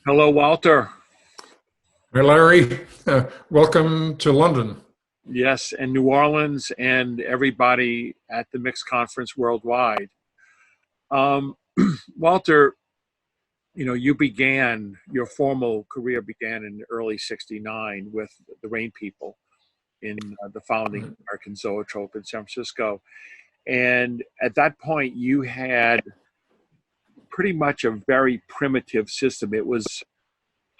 Hello, Walter. Hi, Larry. Welcome to London. Yes, and New Orleans and everybody at the Mixed Conference worldwide. Um, Walter, you began your formal career began in early '69 with the Rain People in the founding American Zoetrope in San Francisco. And at that point, you had pretty much a very primitive system. It was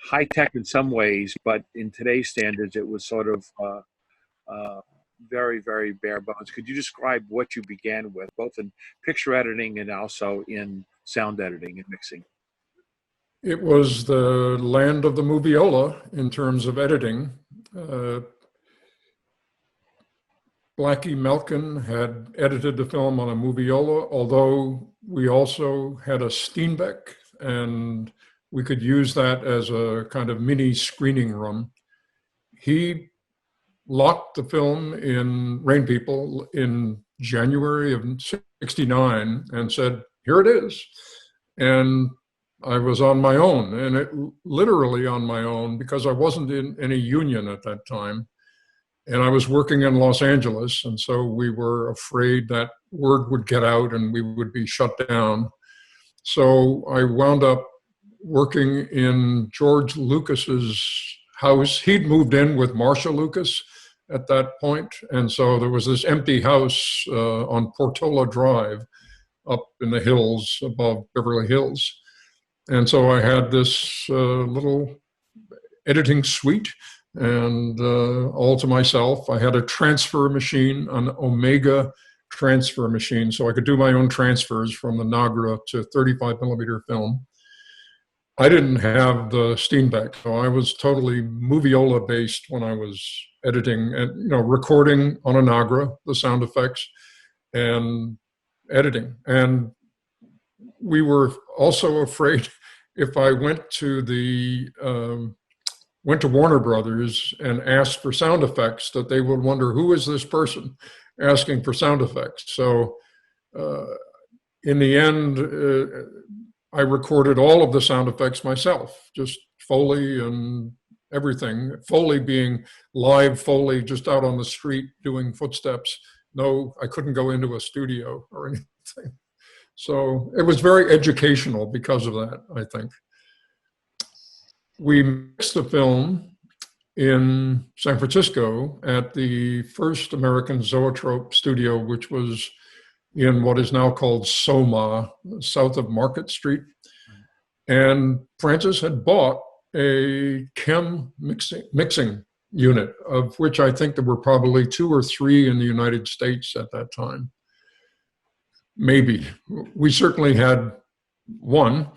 high tech in some ways, but in today's standards, it was sort of uh, very, very bare bones. Could you describe what you began with, both in picture editing and also in sound editing and mixing? It was the land of the moviola in terms of editing. Uh, Blackie Melkin had edited the film on a moviola, although we also had a Steenbeck, and we could use that as a kind of mini screening room. He locked the film in Rain People in January of '69 and said, "Here it is." And I was on my own, and it literally on my own, because I wasn't in any union at that time. And I was working in Los Angeles, and so we were afraid that word would get out and we would be shut down. So I wound up working in George Lucas's house. He'd moved in with Marcia Lucas at that point, and so there was this empty house on Portola Drive up in the hills above Beverly Hills. And so I had this little editing suite and all to myself. I had a transfer machine, an Omega transfer machine, so I could do my own transfers from the Nagra to 35 millimeter film. I didn't have the Steenbeck, so I was totally moviola based when I was editing and recording on a Nagra, the sound effects, and editing. And we were also afraid if I went to Warner Brothers and asked for sound effects, that they would wonder, who is this person asking for sound effects? So in the end, I recorded all of the sound effects myself, just Foley and everything. Foley being live Foley, just out on the street doing footsteps. No, I couldn't go into a studio or anything. So it was very educational because of that, I think. We mixed the film in San Francisco at the first American Zoetrope studio, which was in what is now called Soma, south of Market Street. And Francis had bought a chem mixing unit, of which I think there were probably 2 or 3 in the United States at that time. Maybe. We certainly had one,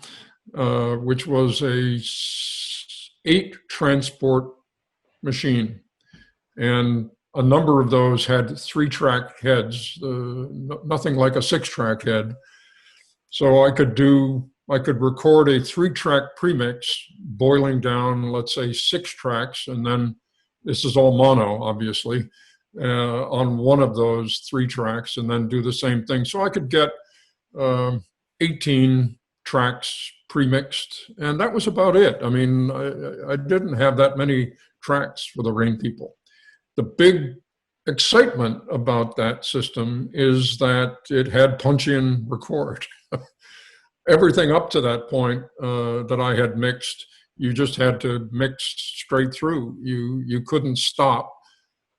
which was a 8 transport machine. And a number of those had 3-track heads, nothing like a 6-track head. So I could record a 3-track premix, boiling down, let's say 6 tracks, and then this is all mono, obviously, on one of those 3 tracks, and then do the same thing. So I could get 18 tracks premixed, and that was about it. I mean, I didn't have that many tracks for the Rain People. The big excitement about that system is that it had punch-in record. Everything up to that point that I had mixed, you just had to mix straight through. You couldn't stop,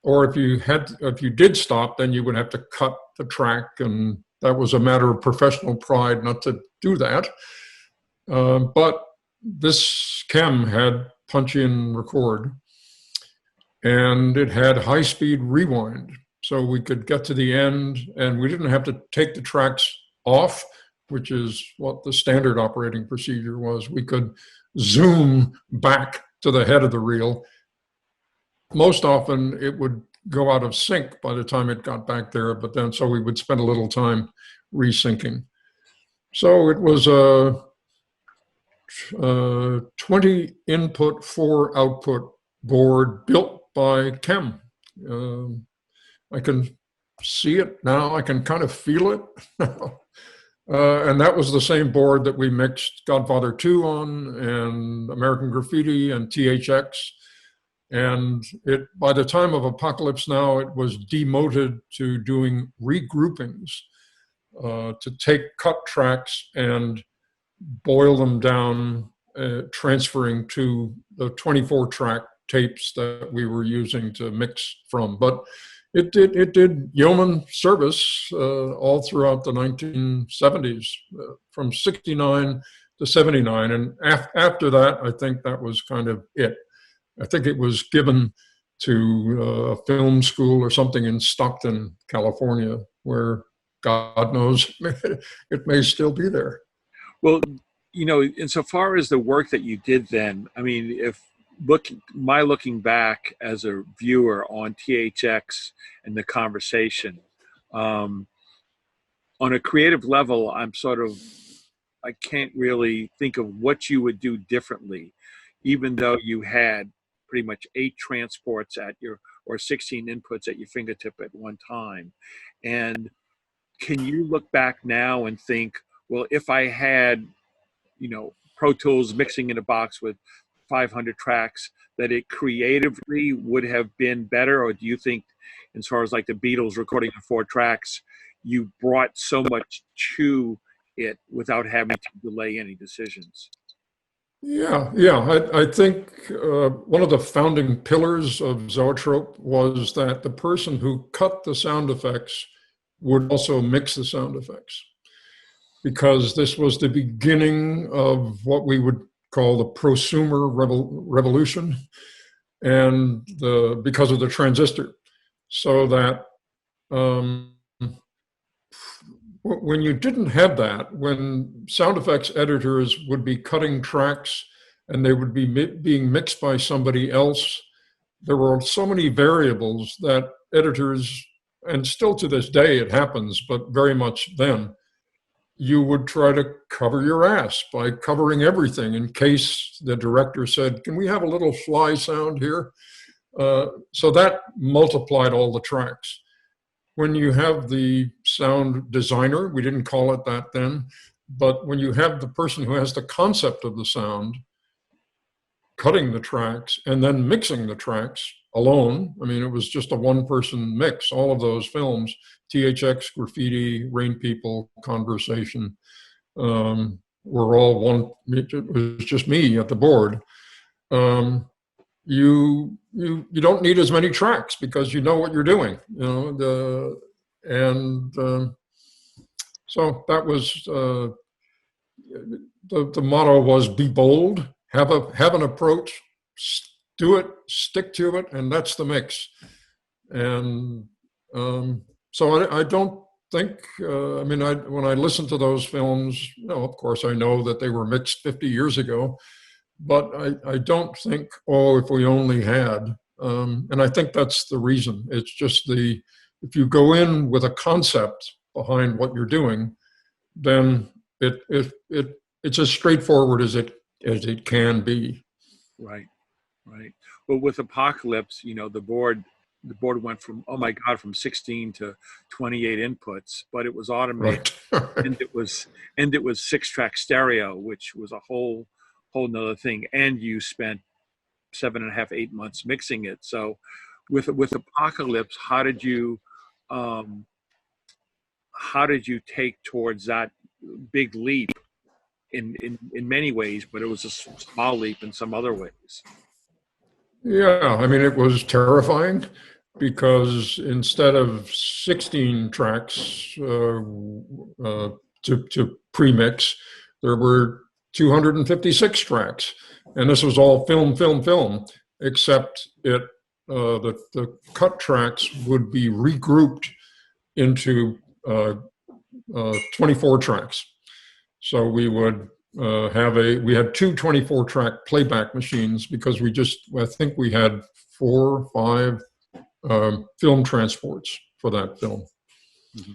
or if you did stop, then you would have to cut the track, and that was a matter of professional pride not to do that. But this chem had punch-in record, and it had high-speed rewind, so we could get to the end, and we didn't have to take the tracks off, which is what the standard operating procedure was. We could zoom back to the head of the reel. Most often it would go out of sync by the time it got back there, but then so we would spend a little time resyncing. So it was a 20 input, 4 output board built by Chem. I can see it now. I can kind of feel it. And that was the same board that we mixed Godfather II on, and American Graffiti and THX. And by the time of Apocalypse Now, it was demoted to doing regroupings, to take cut tracks and boil them down, transferring to the 24-track tapes that we were using to mix from. But it did yeoman service all throughout the 1970s, from 69 to 79. And after that, I think that was kind of it. I think it was given to a film school or something in Stockton, California, where God knows it may still be there. Well, insofar as the work that you did then, I mean, looking back as a viewer on THX and the conversation, on a creative level, I can't really think of what you would do differently, even though you had pretty much 8 transports or 16 inputs at your fingertip at one time. And can you look back now and think, well, if I had, Pro Tools mixing in a box with 500 tracks, that it creatively would have been better? Or do you think, as far as like the Beatles recording the 4 tracks, you brought so much to it without having to delay any decisions? Yeah. I think one of the founding pillars of Zoetrope was that the person who cut the sound effects would also mix the sound effects, because this was the beginning of what we would call the prosumer revolution, and because of the transistor. So that when you didn't have that, when sound effects editors would be cutting tracks and they would be being mixed by somebody else, there were so many variables that editors, and still to this day it happens, but very much then, you would try to cover your ass by covering everything in case the director said, "Can we have a little fly sound here?" So that multiplied all the tracks. When you have the sound designer, we didn't call it that then, but when you have the person who has the concept of the sound, cutting the tracks and then mixing the tracks alone, I mean, it was just a one-person mix, all of those films, THX, Graffiti, Rain People, Conversation, were all one. It was just me at the board. You don't need as many tracks because you know what you're doing, so that was the motto was be bold, have an approach, do it, stick to it, and that's the mix. And so I don't think, when I listen to those films, of course I know that they were mixed 50 years ago, but I don't think, if we only had, and I think that's the reason. It's just if you go in with a concept behind what you're doing, then it's as straightforward as it can be. Right. Well, with Apocalypse, the board went from, oh my God, from 16 to 28 inputs, but it was automated. Right. and it was 6-track stereo, which was a whole nother thing. And you spent 7.5, 8 months mixing it. So with Apocalypse, how did you take towards that big leap in many ways, but it was a small leap in some other ways? Yeah, it was terrifying, because instead of 16 tracks to pre-mix, there were 256 tracks, and this was all film, except the cut tracks would be regrouped into 24 tracks. So we would we had 2 24-track playback machines, because I think we had 4 or 5 film transports for that film. Mm-hmm.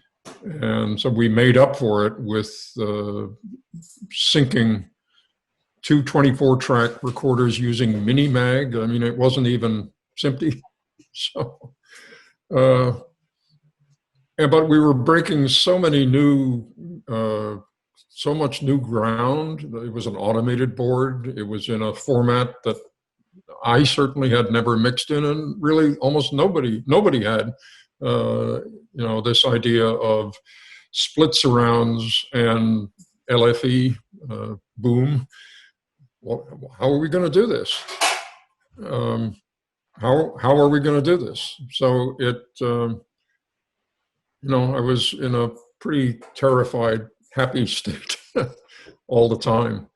And so we made up for it with syncing 2 24-track recorders using Minimag. It wasn't even SMPTE. So, but we were breaking so many new so much new ground. It was an automated board. It was in a format that I certainly had never mixed in, and really almost nobody had. This idea of split surrounds and LFE boom. Well, how are we going to do this? How are we going to do this? So I was in a pretty terrified, happy state all the time.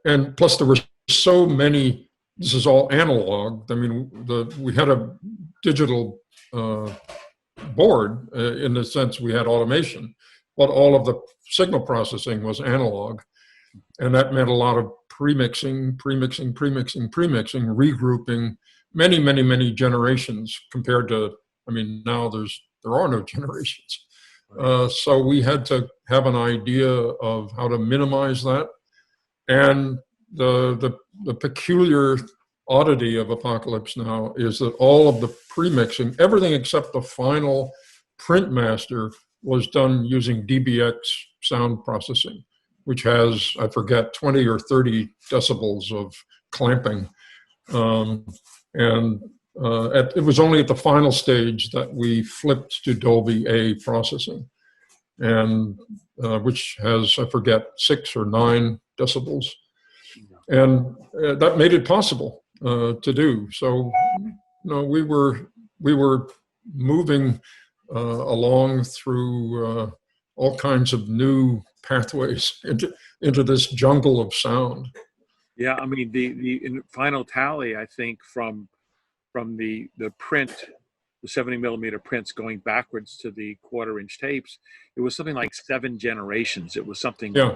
And plus there were so many. This is all analog. I mean, we had a digital board in the sense we had automation, but all of the signal processing was analog, and that meant a lot of pre-mixing, regrouping, many generations compared to. I mean, now there are no generations, so we had to have an idea of how to minimize that, and the peculiar oddity of Apocalypse Now is that all of the pre-mixing, everything except the final print master, was done using DBX sound processing, which has, I forget, 20 or 30 decibels of clamping. It was only at the final stage that we flipped to Dolby A processing, and which has, I forget, 6 or 9 decibels. And that made it possible to do. So, we were moving along through all kinds of new pathways into this jungle of sound. Yeah, I mean the final tally, I think, from the print, the 70 millimeter prints going backwards to the 1/4-inch tapes, it was something like 7 generations. It was something. Yeah,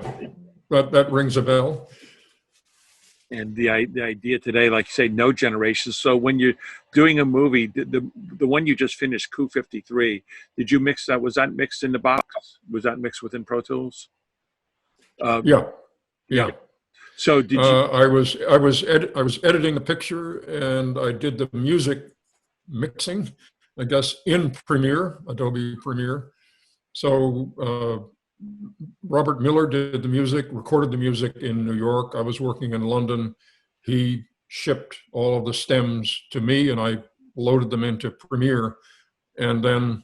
that rings a bell. And the idea today, like you say, no generations. So when you're doing a movie, the one you just finished, Coup 53, did you mix that? Was that mixed in the box? Was that mixed within Pro Tools? Yeah. So did you? I was editing the picture, and I did the music mixing, I guess, in Premiere, Adobe Premiere. So Robert Miller did the music, recorded the music in New York. I was working in London. He shipped all of the stems to me, and I loaded them into Premiere, and then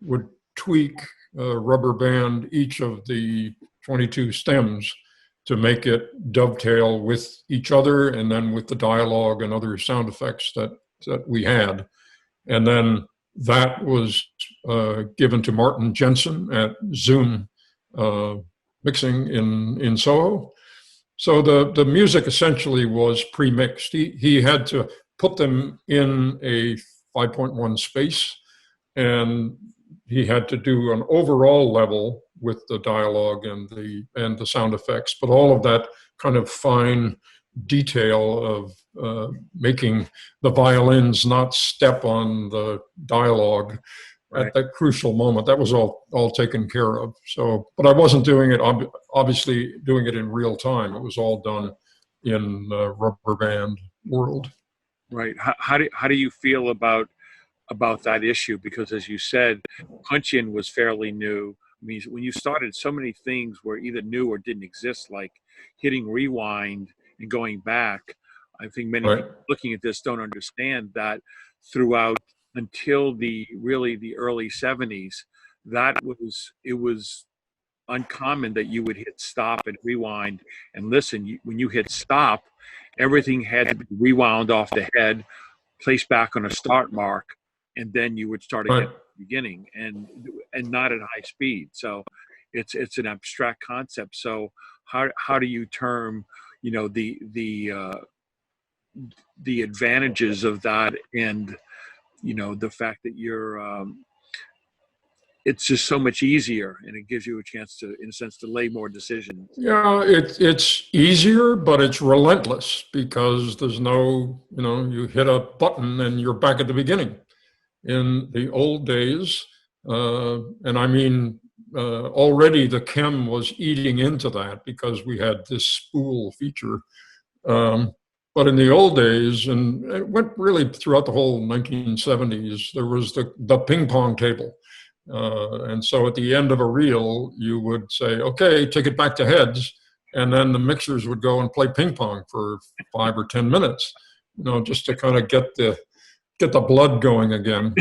would tweak, rubber band each of the 22 stems to make it dovetail with each other, and then with the dialogue and other sound effects that we had. And then that was given to Martin Jensen at Zoom mixing in Soho. So the music essentially was pre-mixed. He had to put them in a 5.1 space, and he had to do an overall level with the dialogue and the sound effects, but all of that kind of fine detail of making the violins not step on the dialogue at that crucial moment, that was all taken care of. So, but I wasn't doing it, obviously doing it in real time. It was all done in rubber band world. Right. How do you feel about that issue? Because as you said, punch-in was fairly new. I mean, when you started, so many things were either new or didn't exist, like hitting rewind and going back. I think many people looking at this don't understand that throughout until the early 70s, it was uncommon that you would hit stop and rewind and listen. When you hit stop, everything had to be rewound off the head, placed back on a start mark, and then you would start again at the beginning, and not at high speed. So it's an abstract concept. So how do you term, the advantages of that, and the fact that you're it's just so much easier, and it gives you a chance to, in a sense, to lay more decisions. Yeah, it's easier, but it's relentless, because there's no, you hit a button and you're back at the beginning. In the old days, and I mean, already the chem was eating into that because we had this spool feature. But in the old days, and it went really throughout the whole 1970s, there was the ping pong table. And so at the end of a reel, you would say, okay, take it back to heads. And then the mixers would go and play ping pong for 5 or 10 minutes, just to kind of get the blood going again.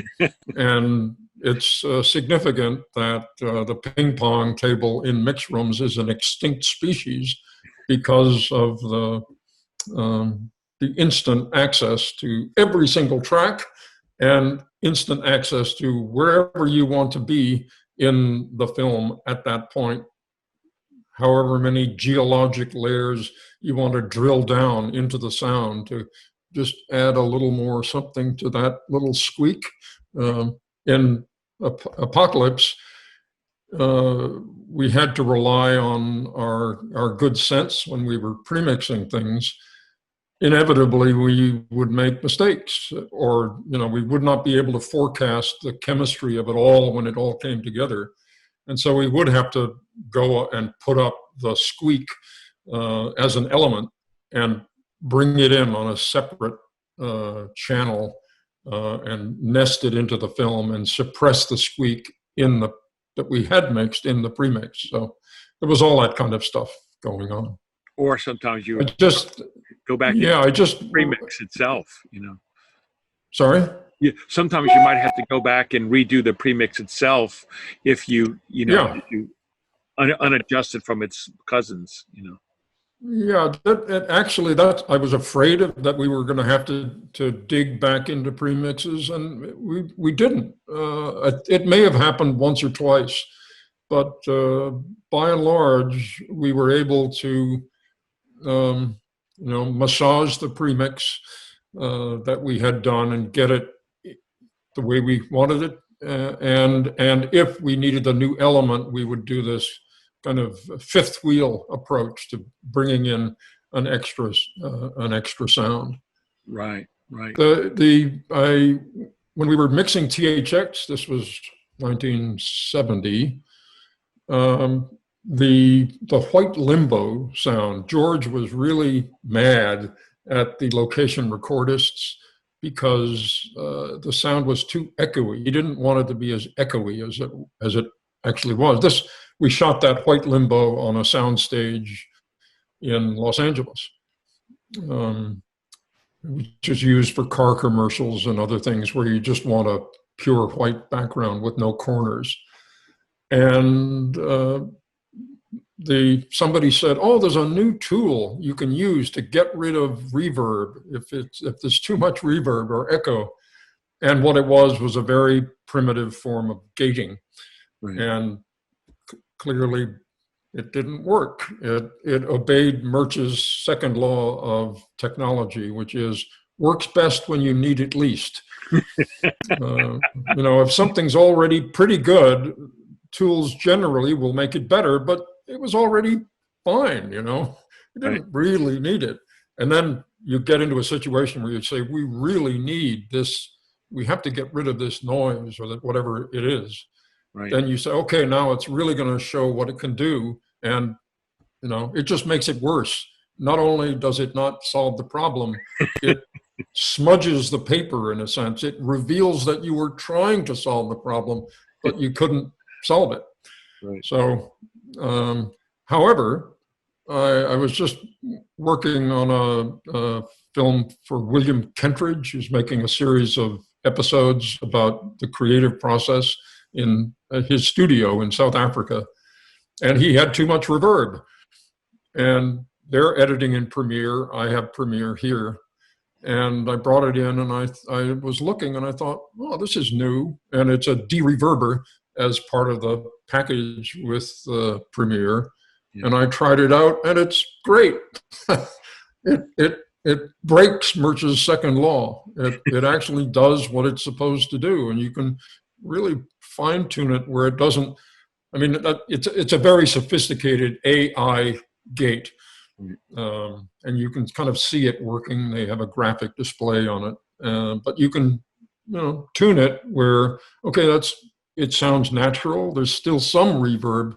And it's significant that the ping pong table in mix rooms is an extinct species because of the instant access to every single track and instant access to wherever you want to be in the film at that point, however many geologic layers you want to drill down into the sound to just add a little more something to that little squeak. In Apocalypse, we had to rely on our good sense when we were premixing things. Inevitably, we would make mistakes, or we would not be able to forecast the chemistry of it all when it all came together. And so we would have to go and put up the squeak as an element and bring it in on a separate channel and nest it into the film and suppress the squeak that we had mixed in the premix. So there was all that kind of stuff going on. Or sometimes you would just go back and premix itself, Sorry? Sometimes you might have to go back and redo the premix itself if you unadjusted from its cousins, Yeah, I was afraid that we were going to have to dig back into premixes, and we didn't. It may have happened once or twice, but by and large, we were able to massage the premix that we had done and get it the way we wanted it. And if we needed a new element, we would do this kind of fifth wheel approach to bringing in an extra sound. Right. When we were mixing THX, this was 1970. The white limbo sound, George was really mad at the location recordists because the sound was too echoey. He didn't want it to be as echoey as it actually was. We shot that white limbo on a soundstage in Los Angeles, which is used for car commercials and other things where you just want a pure white background with no corners. And somebody said, "Oh, there's a new tool you can use to get rid of reverb if there's too much reverb or echo." And what it was a very primitive form of gating. Right. And clearly it didn't work. It obeyed Murch's second law of technology, which is works best when you need it least. If something's already pretty good, tools generally will make it better, but it was already fine, You didn't really need it. And then you get into a situation where you say, we really need this, we have to get rid of this noise or whatever it is. Right. Then you say, okay, now it's really going to show what it can do. And, it just makes it worse. Not only does it not solve the problem, it smudges the paper in a sense. It reveals that you were trying to solve the problem, but you couldn't solve it. Right. So, however, I was just working on a film for William Kentridge, who's making a series of episodes about the creative process in his studio in South Africa. And he had too much reverb. And they're editing in Premiere. I have Premiere here. And I brought it in and I was looking and I thought, oh, this is new. And it's a de-reverber as part of the package with Premiere. Yeah. And I tried it out and it's great. It breaks Murch's second law. It actually does what it's supposed to do. And you can really fine tune it where it doesn't. I mean, it's a very sophisticated AI gate. And you can kind of see it working. They have a graphic display on it. But you can, tune it where, okay, it sounds natural. There's still some reverb,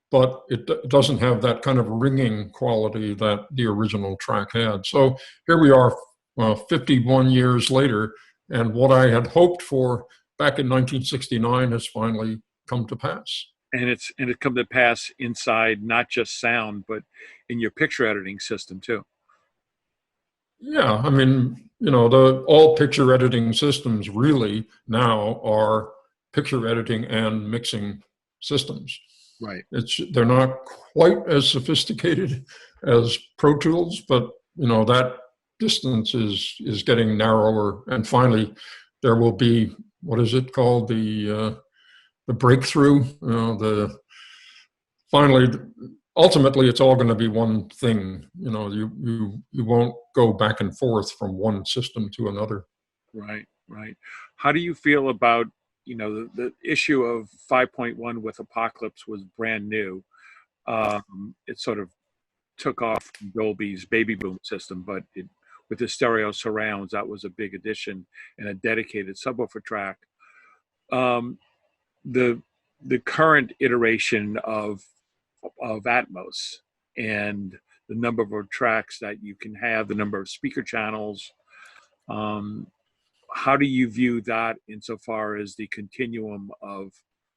but it doesn't have that kind of ringing quality that the original track had. So here we are 51 years later, and what I had hoped for back in 1969 has finally come to pass. And it come to pass inside not just sound, but in your picture editing system too. Yeah, I mean, the all picture editing systems really now are picture editing and mixing systems. Right. They're not quite as sophisticated as Pro Tools, but that distance is getting narrower. And finally, there will be, what is it called, the breakthrough. Finally, ultimately, it's all going to be one thing. You won't go back and forth from one system to another. Right. Right. How do you feel about the issue of 5.1 with Apocalypse was brand new. It sort of took off from Dolby's baby boom system, but with the stereo surrounds, that was a big addition and a dedicated subwoofer track. The current iteration of Atmos and the number of tracks that you can have, the number of speaker channels. How do you view that insofar as the continuum of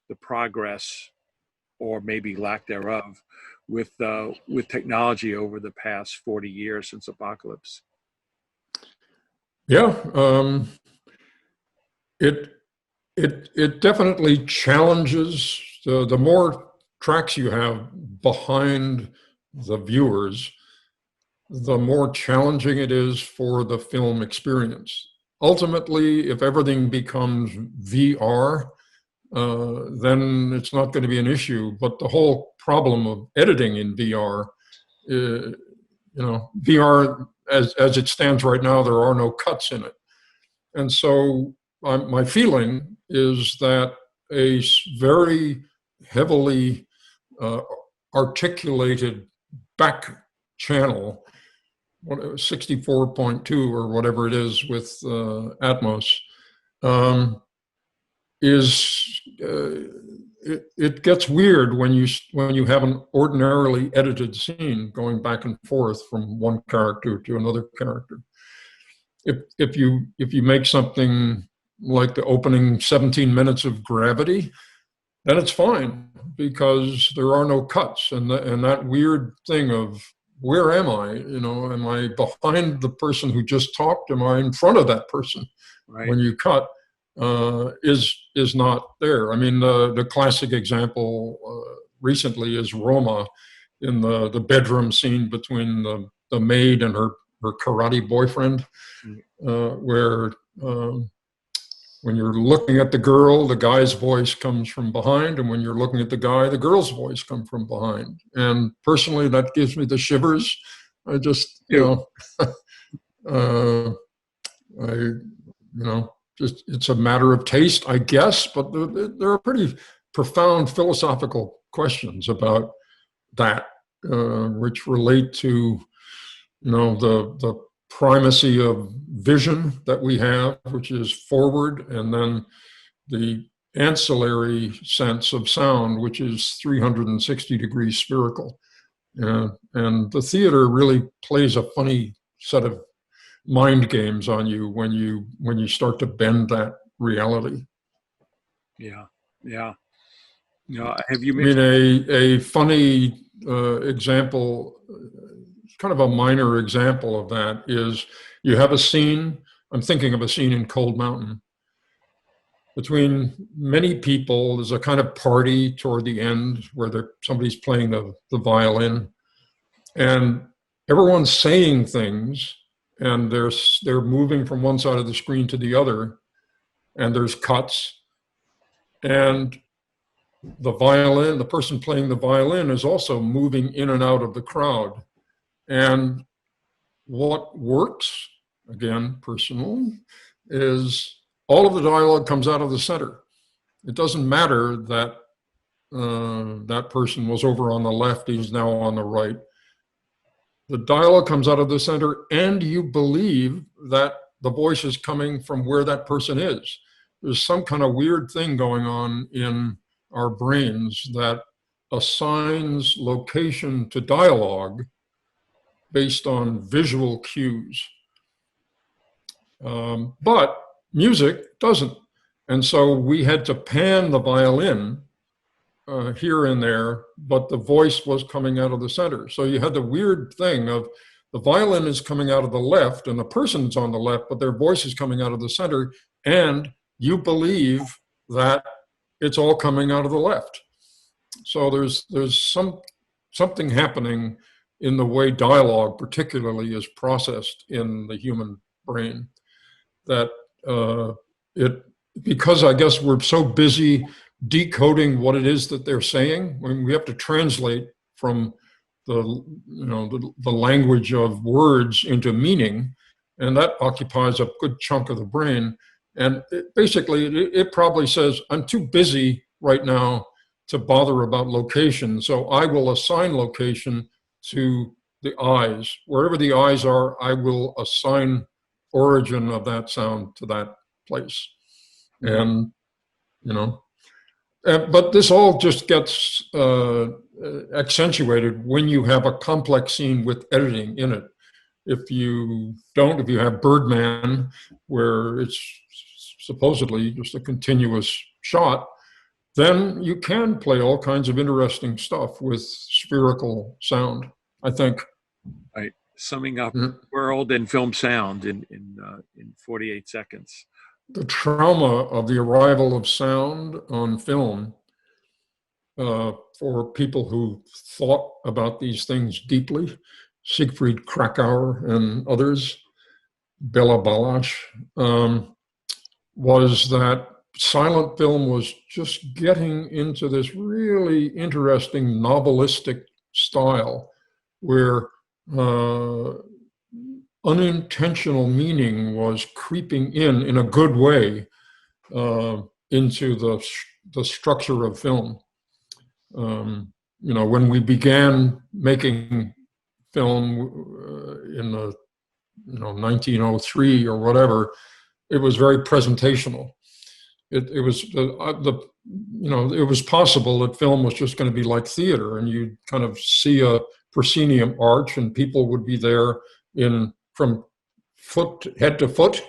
the progress, or maybe lack thereof, with technology over the past 40 years since Apocalypse? Yeah, it definitely challenges. The more tracks you have behind the viewers, the more challenging it is for the film experience. Ultimately, if everything becomes VR, then it's not going to be an issue. But the whole problem of editing in VR, VR as it stands right now, there are no cuts in it. And so my feeling is that a very heavily articulated back channel, 64.2 or whatever it is with Atmos, it gets weird when you have an ordinarily edited scene going back and forth from one character to another character. If you make something like the opening 17 minutes of Gravity, then it's fine because there are no cuts, and that weird thing of where am I? Am I behind the person who just talked? Am I in front of that person? Right. When you cut, is not there. I mean, the classic example recently is Roma in the bedroom scene between the maid and her karate boyfriend, where when you're looking at the girl, the guy's voice comes from behind, and when you're looking at the guy, the girl's voice comes from behind. And personally, that gives me the shivers. I just, just it's a matter of taste, I guess. But there are pretty profound philosophical questions about that, which relate to, the primacy of vision that we have, which is forward, and then the ancillary sense of sound, which is 360 degrees spherical. And the theater really plays a funny set of mind games on you when you start to bend that reality. Yeah. Have you mentioned? I mean, a funny example, kind of a minor example of that is you have a scene. I'm thinking of a scene in Cold Mountain. Between many people, there's a kind of party toward the end where somebody's playing the violin, and everyone's saying things, and they're moving from one side of the screen to the other, and there's cuts, and the person playing the violin is also moving in and out of the crowd. And what works, again, personal, is all of the dialogue comes out of the center. It doesn't matter that that person was over on the left, he's now on the right. The dialogue comes out of the center, and you believe that the voice is coming from where that person is. There's some kind of weird thing going on in our brains that assigns location to dialogue based on visual cues. But music doesn't. And so we had to pan the violin here and there, but the voice was coming out of the center. So you had the weird thing of the violin is coming out of the left and the person's on the left, but their voice is coming out of the center, and you believe that it's all coming out of the left. So there's something happening in the way dialogue particularly is processed in the human brain that because I guess we're so busy decoding what it is that they're saying, when we have to translate from the language of words into meaning, and that occupies a good chunk of the brain. And it probably says, I'm too busy right now to bother about location, so I will assign location to the eyes. Wherever the eyes are, I will assign origin of that sound to that place. And, but this all just gets accentuated when you have a complex scene with editing in it. If you have Birdman, where it's supposedly just a continuous shot, then you can play all kinds of interesting stuff with spherical sound, I think. Right. Summing up world and film sound in 48 seconds. The trauma of the arrival of sound on film for people who thought about these things deeply, Siegfried Kracauer and others, Bela Balázs, was that silent film was just getting into this really interesting novelistic style where unintentional meaning was creeping in a good way into the structure of film. When we began making film in the 1903 or whatever, it was very presentational. It was possible that film was just going to be like theater, and you'd kind of see a proscenium arch, and people would be there from head to foot,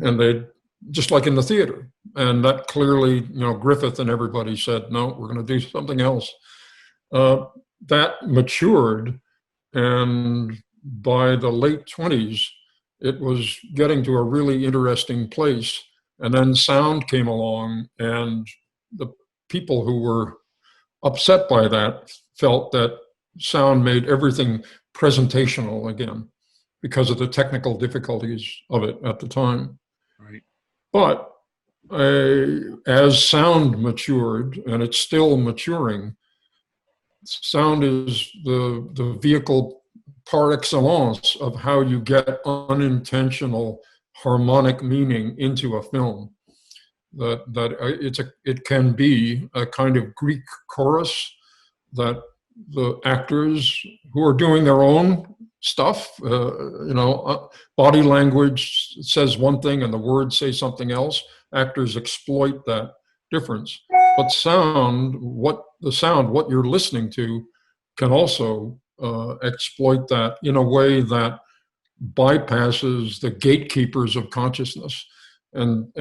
and they'd just like in the theater. And that clearly, Griffith and everybody said, no, we're going to do something else. That matured, and by the late 20s, it was getting to a really interesting place. And then sound came along, and the people who were upset by that felt that sound made everything presentational again because of the technical difficulties of it at the time. Right. But as sound matured, and it's still maturing, sound is the vehicle par excellence of how you get unintentional harmonic meaning into a film. It can be a kind of Greek chorus that the actors who are doing their own stuff, body language says one thing and the words say something else. Actors exploit that difference. But what you're listening to can also exploit that in a way that bypasses the gatekeepers of consciousness, and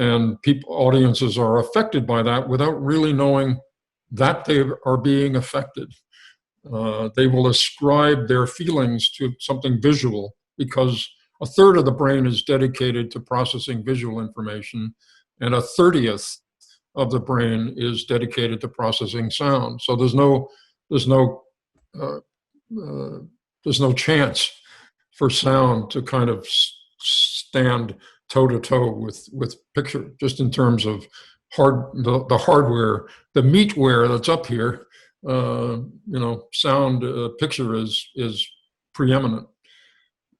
audiences are affected by that without really knowing that they are being affected. They will ascribe their feelings to something visual because a third of the brain is dedicated to processing visual information, and a 30th of the brain is dedicated to processing sound. So there's no chance for sound to kind of stand toe to toe with picture, just in terms of the hardware, the meatware that's up here. Sound picture is preeminent,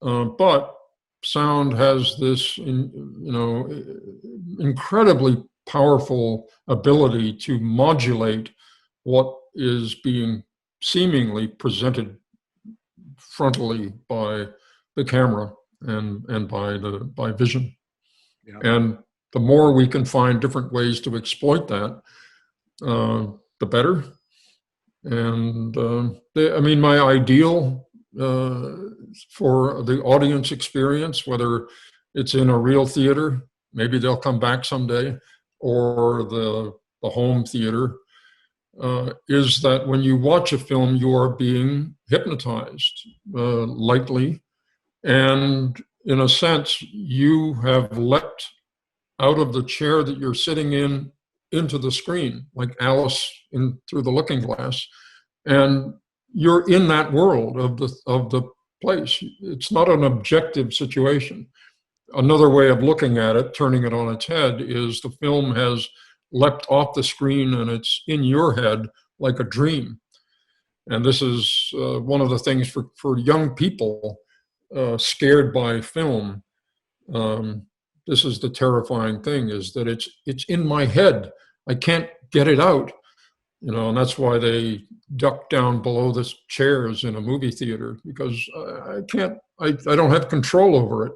but sound has this incredibly powerful ability to modulate what is being seemingly presented frontally by the camera and by vision. Yeah. And the more we can find different ways to exploit that, the better. And my ideal for the audience experience, whether it's in a real theater, maybe they'll come back someday, or the home theater, is that when you watch a film, you are being hypnotized lightly. And in a sense, you have leapt out of the chair that you're sitting in into the screen, like Alice in Through the Looking Glass. And you're in that world of the place. It's not an objective situation. Another way of looking at it, turning it on its head, is the film has leapt off the screen and it's in your head like a dream. And this is one of the things for young people scared by film. This is the terrifying thing, is that it's in my head. I can't get it out, and that's why they duck down below the chairs in a movie theater, because I don't have control over it.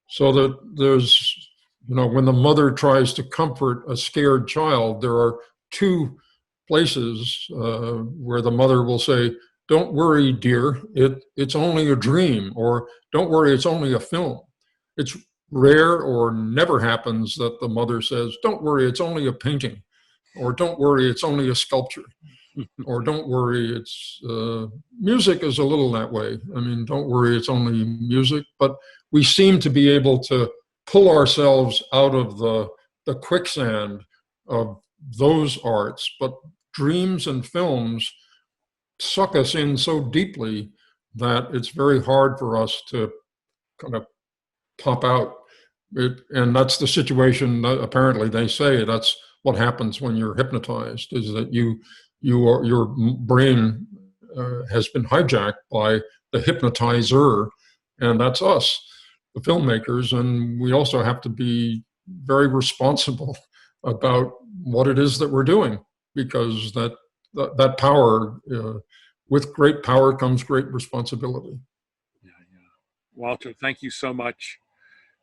So that there's, when the mother tries to comfort a scared child, there are two places where the mother will say, "Don't worry, dear, it's only a dream," or "Don't worry, it's only a film." It's rare or never happens that the mother says, "Don't worry, it's only a painting," or "Don't worry, it's only a sculpture," or "Don't worry, it's music is a little that way. I mean, don't worry, it's only music." But we seem to be able to pull ourselves out of the quicksand of those arts, but dreams and films suck us in so deeply that it's very hard for us to kind of pop out. And that's the situation that apparently they say that's what happens when you're hypnotized, is that your brain has been hijacked by the hypnotizer, and that's us, the filmmakers. And we also have to be very responsible about what it is that we're doing, because that power, with great power comes great responsibility. Yeah, yeah. Walter, thank you so much.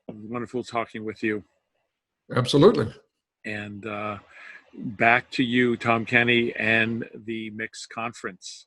It was wonderful talking with you. Absolutely. And back to you, Tom Kenny, and the Mixed Conference.